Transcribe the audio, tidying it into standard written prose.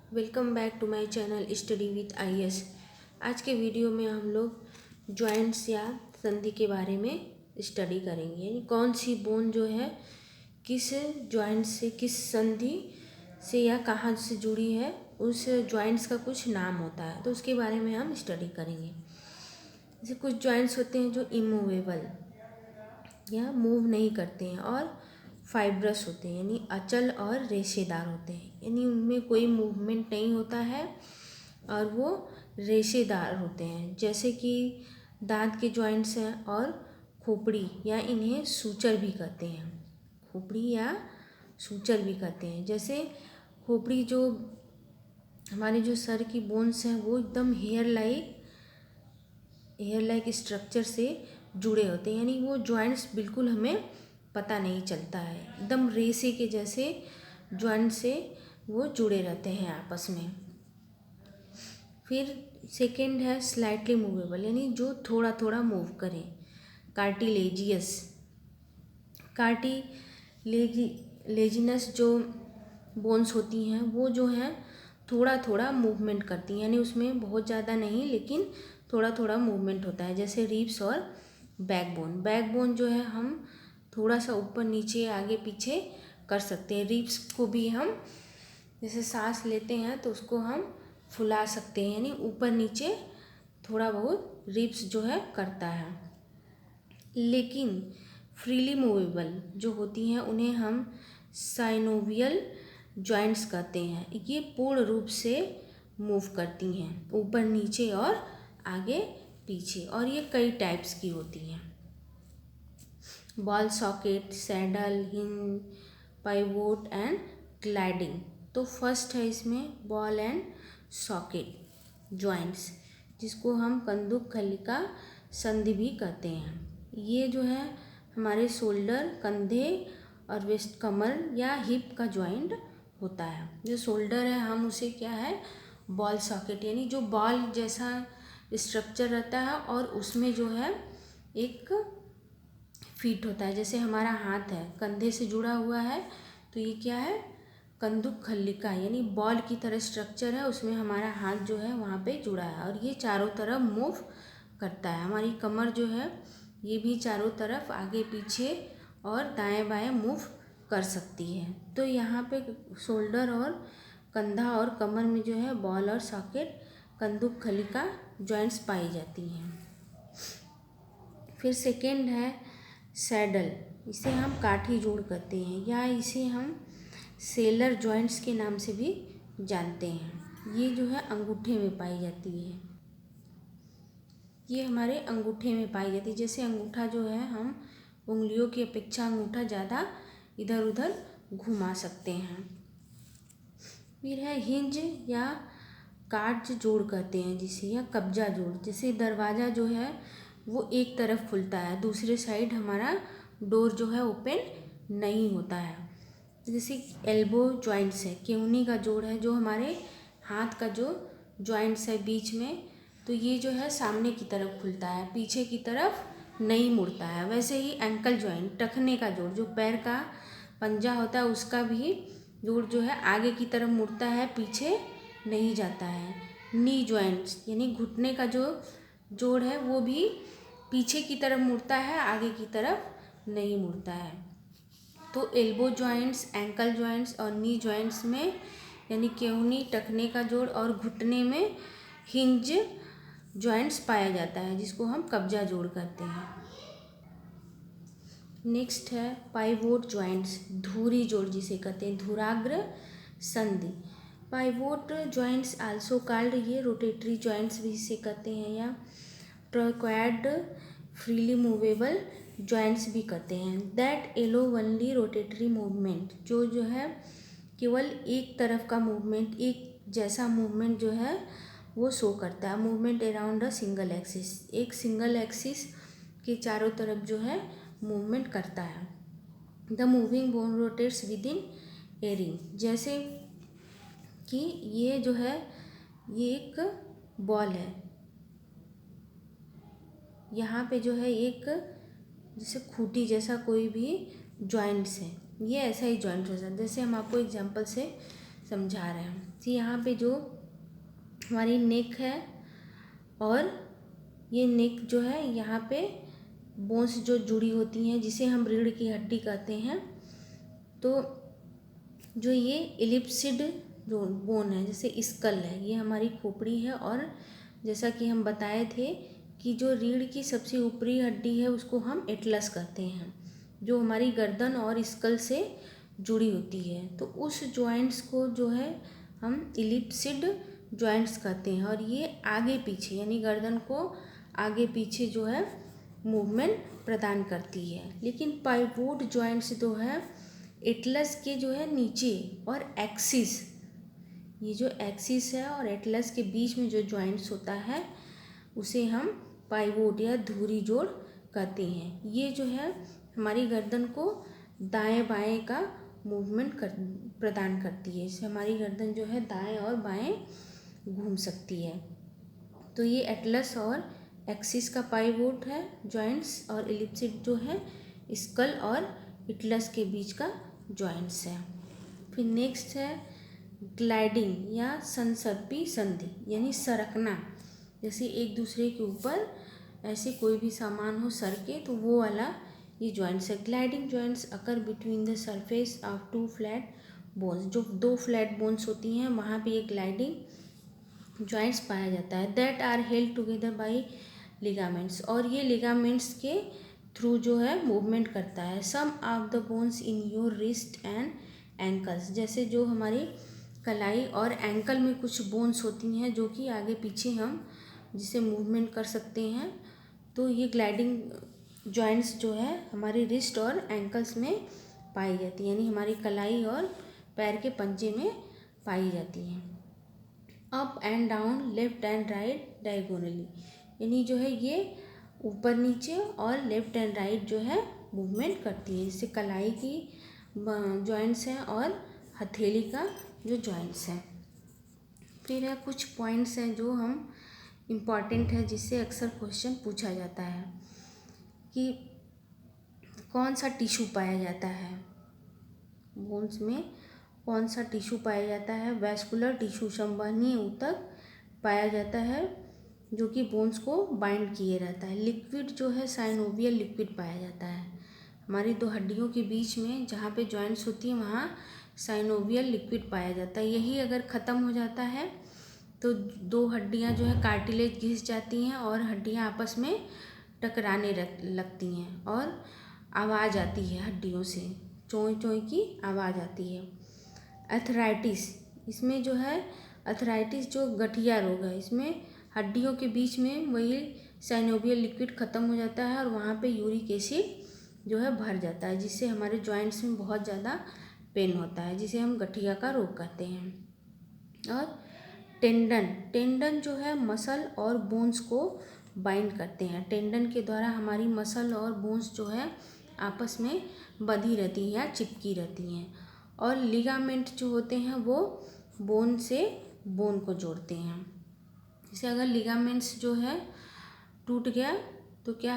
Welcome back to my channel study with IAS. आज के video में हम लोग जॉइंट्स या संधि के बारे में स्टडी करेंगे, यानी कौन सी बोन जो है किस जॉइंट से, किस संधि से या कहाँ से जुड़ी है, उस जॉइंट्स का कुछ नाम होता है, तो उसके बारे में हम स्टडी करेंगे। जैसे कुछ जॉइंट्स होते हैं जो इमूवेबल या मूव नहीं करते हैं और फाइब्रस होते हैं, यानी अचल और रेशेदार होते हैं, यानी उनमें कोई मूवमेंट नहीं होता है और वो रेशेदार होते हैं। जैसे कि दांत के जॉइंट्स हैं और खोपड़ी, या इन्हें सूचर भी कहते हैं, खोपड़ी या सूचर भी कहते हैं। जैसे खोपड़ी जो हमारे जो सर की बोन्स हैं वो एकदम हेयर लाइक स्ट्रक्चर से जुड़े होते हैं, यानी वो जॉइंट्स बिल्कुल हमें पता नहीं चलता है, एकदम रेसे के जैसे जॉइंट से वो जुड़े रहते हैं आपस में। फिर सेकेंड है स्लाइटली मूवेबल, यानी जो थोड़ा थोड़ा मूव करें। कार्टिलेजिनस जो बोन्स होती हैं वो जो हैं थोड़ा थोड़ा मूवमेंट करती हैं, यानी उसमें बहुत ज़्यादा नहीं लेकिन थोड़ा थोड़ा मूवमेंट होता है। जैसे रिब्स और बैकबोन जो है हम थोड़ा सा ऊपर नीचे आगे पीछे कर सकते हैं। रिब्स को भी हम जैसे सांस लेते हैं तो उसको हम फुला सकते हैं, यानी ऊपर नीचे थोड़ा बहुत रिब्स जो है करता है। लेकिन फ्रीली मूवेबल जो होती हैं उन्हें हम साइनोवियल जॉइंट्स कहते हैं। ये पूर्ण रूप से मूव करती हैं, ऊपर नीचे और आगे पीछे, और ये कई टाइप्स की होती हैं। Ball socket, saddle, hinge, pivot and gliding. तो फर्स्ट है इसमें बॉल एंड सॉकेट जॉइंट्स, जिसको हम कंदुक खलिका संधि भी कहते हैं। ये जो है हमारे शोल्डर, कंधे और वेस्ट कमर या हिप का जॉइंट होता है। जो शोल्डर है हम उसे क्या है बॉल सॉकेट, यानी जो बॉल जैसा स्ट्रक्चर रहता है और उसमें जो है एक फीट होता है। जैसे हमारा हाथ है कंधे से जुड़ा हुआ है तो ये क्या है कंदुक खलिका, यानी बॉल की तरह स्ट्रक्चर है, उसमें हमारा हाथ जो है वहाँ पे जुड़ा है और ये चारों तरफ मूव करता है। हमारी कमर जो है ये भी चारों तरफ आगे पीछे और दाएं बाएं मूव कर सकती है। तो यहाँ पे शोल्डर और कंधा और कमर में जो है बॉल और सॉकेट कंदुक खलिका जॉइंट्स पाई जाती हैं। फिर सेकेंड है सैडल, इसे हम काठी जोड़ कहते हैं या इसे हम सेलर जॉइंट्स के नाम से भी जानते हैं। ये जो है अंगूठे में पाई जाती है, ये हमारे अंगूठे में पाई जाती है। जैसे अंगूठा जो है हम उंगलियों की अपेक्षा अंगूठा ज़्यादा इधर उधर घुमा सकते हैं। फिर है हिंज या काज जोड़ कहते हैं जिसे, या कब्जा जोड़। जैसे दरवाज़ा जो है वो एक तरफ खुलता है, दूसरे साइड हमारा डोर जो है ओपन नहीं होता है। जैसे एल्बो जॉइंट्स है, केहूनी का जोड़ है जो हमारे हाथ का जो जॉइंट्स है बीच में, तो ये जो है सामने की तरफ खुलता है, पीछे की तरफ नहीं मुड़ता है। वैसे ही एंकल जॉइंट, टखने का जोड़, जो पैर का पंजा होता है उसका भी जोड़ जो है आगे की तरफ मुड़ता है, पीछे नहीं जाता है। नी जॉइंट्स यानी घुटने का जो जोड़ है वो भी पीछे की तरफ मुड़ता है, आगे की तरफ नहीं मुड़ता है। तो एल्बो जॉइंट्स, एंकल जॉइंट्स और नी जॉइंट्स में यानी केहूनी, टखने का जोड़ और घुटने में हिंज जॉइंट्स पाया जाता है, जिसको हम कब्जा जोड़ कहते हैं। नेक्स्ट है पाइवोट जॉइंट्स, धुरी जोड़ जिसे कहते हैं, धुराग्र संधि। पाइवोट जॉइंट्स आल्सो कॉल्ड, ये रोटेटरी जॉइंट्स भी इसे कहते हैं या ट्रोक्वाड फ्रीली मूवेबल जॉइंट्स भी कहते हैं। That allow only rotatory movement, जो है केवल एक तरफ का मूवमेंट, एक जैसा मूवमेंट जो है वो शो करता है। Movement around a single axis, एक सिंगल एक्सिस के चारों तरफ जो है मूवमेंट करता है। The moving bone rotates with in a ring, जैसे कि ये जो है ये एक बॉल है, यहाँ पे जो है एक जैसे खूंटी जैसा कोई भी जॉइंट्स है, ये ऐसा ही जॉइंट हो सकता है। जैसे हम आपको एग्जांपल से समझा रहे हैं। तो यहाँ पे जो हमारी नेक है और ये नेक जो है यहाँ पे बोन्स जो जुड़ी होती हैं जिसे हम रीढ़ की हड्डी कहते हैं। तो जो ये इलिप्सिड जो बोन है जैसे स्कल है ये हमारी खोपड़ी है, और जैसा कि हम बताए थे कि जो रीढ़ की सबसे ऊपरी हड्डी है उसको हम एटलस कहते हैं, जो हमारी गर्दन और स्कल से जुड़ी होती है। तो उस जॉइंट्स को जो है हम इलिप्सिड जॉइंट्स कहते हैं, और ये आगे पीछे यानी गर्दन को आगे पीछे जो है मूवमेंट प्रदान करती है। लेकिन पाइवोट जॉइंट्स जो है एटलस के जो है नीचे और एक्सिस, ये जो एक्सिस है और एटलस के बीच में जो जॉइंट्स होता है उसे हम पाइवोट या धुरी जोड़ कहते हैं। ये जो है हमारी गर्दन को दाएं बाएं का मूवमेंट प्रदान करती है, इससे हमारी गर्दन जो है दाएं और बाएं घूम सकती है। तो ये एटलस और एक्सिस का पाइवोट है जॉइंट्स, और इलिप्सिड जो है स्कल और एटलस के बीच का जॉइंट्स है। फिर नेक्स्ट है ग्लाइडिंग या संसर्पी संधि यानी सरकना, जैसे एक दूसरे के ऊपर ऐसे कोई भी सामान हो सरके तो वो वाला ये जॉइंट्स है। Gliding joints occur between the surface of two flat bones, जो दो फ्लैट बोन्स होती हैं वहाँ पे ये ग्लाइडिंग जॉइंट्स पाया जाता है। That are held together by ligaments, और ये लिगामेंट्स के थ्रू जो है मूवमेंट करता है। Some of the bones in your wrist and ankles, जैसे जो हमारी कलाई और एंकल में कुछ बोन्स होती हैं जो कि आगे पीछे हम जिसे मूवमेंट कर सकते हैं। तो ये ग्लाइडिंग जॉइंट्स जो है हमारी रिस्ट और एंकल्स में पाई जाती है, यानी हमारी कलाई और पैर के पंजे में पाई जाती हैं। Up and down, left and right diagonally, यानी जो है ये ऊपर नीचे और लेफ्ट एंड राइट जो है मूवमेंट करती है, जिससे कलाई की जॉइंट्स हैं और हथेली का जो जॉइंट्स है। फिर है कुछ पॉइंट्स हैं जो हम इम्पॉर्टेंट है जिससे अक्सर क्वेश्चन पूछा जाता है कि कौन सा टिश्यू पाया जाता है बोन्स में, कौन सा टिश्यू पाया जाता है। वैस्कुलर टिश्यू संवहनीय ऊतक पाया जाता है जो कि बोन्स को बाइंड किए रहता है। लिक्विड जो है साइनोवियल लिक्विड पाया जाता है, हमारी दो हड्डियों के बीच में जहाँ पे जॉइंट्स होती हैं वहाँ साइनोवियल लिक्विड पाया जाता है। यही अगर ख़त्म हो जाता है तो दो हड्डियाँ जो है कार्टिलेज घिस जाती हैं और हड्डियाँ आपस में टकराने लगती हैं और आवाज़ आती है हड्डियों से, चोंय चोंय की आवाज़ आती है। अर्थराइटिस, इसमें जो है अर्थराइटिस जो गठिया रोग है, इसमें हड्डियों के बीच में वही साइनोवियल लिक्विड ख़त्म हो जाता है और वहाँ पे यूरिक एसिड जो है भर जाता है, जिससे हमारे जॉइंट्स में बहुत ज़्यादा पेन होता है, जिसे हम गठिया का रोग कहते हैं। और टेंडन जो है मसल और बोन्स को बाइंड करते हैं। टेंडन के द्वारा हमारी मसल और बोन्स जो है आपस में बंधी रहती हैं या चिपकी रहती हैं। और लिगामेंट जो होते हैं वो बोन से बोन को जोड़ते हैं। जैसे अगर लिगामेंट्स जो है टूट गया तो क्या